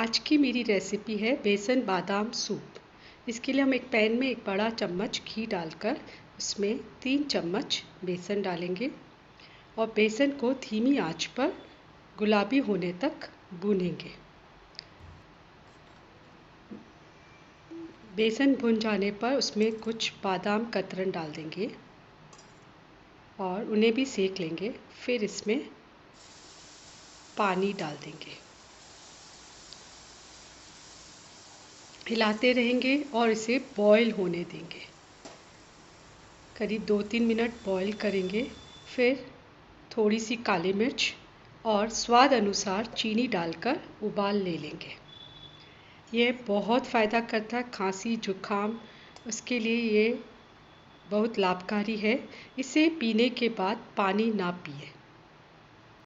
आज की मेरी रेसिपी है बेसन बादाम सूप। इसके लिए हम एक पैन में एक बड़ा चम्मच घी डालकर उसमें 3 चम्मच बेसन डालेंगे और बेसन को धीमी आंच पर गुलाबी होने तक भूनेंगे। बेसन भुन जाने पर उसमें कुछ बादाम कतरन डाल देंगे और उन्हें भी सेक लेंगे। फिर इसमें पानी डाल देंगे, हिलाते रहेंगे और इसे बॉईल होने देंगे। करीब 2-3 मिनट बॉईल करेंगे। फिर थोड़ी सी काली मिर्च और स्वाद अनुसार चीनी डालकर उबाल ले लेंगे। यह बहुत फ़ायदा करता है, खांसी जुकाम उसके लिए ये बहुत लाभकारी है। इसे पीने के बाद पानी ना पिए।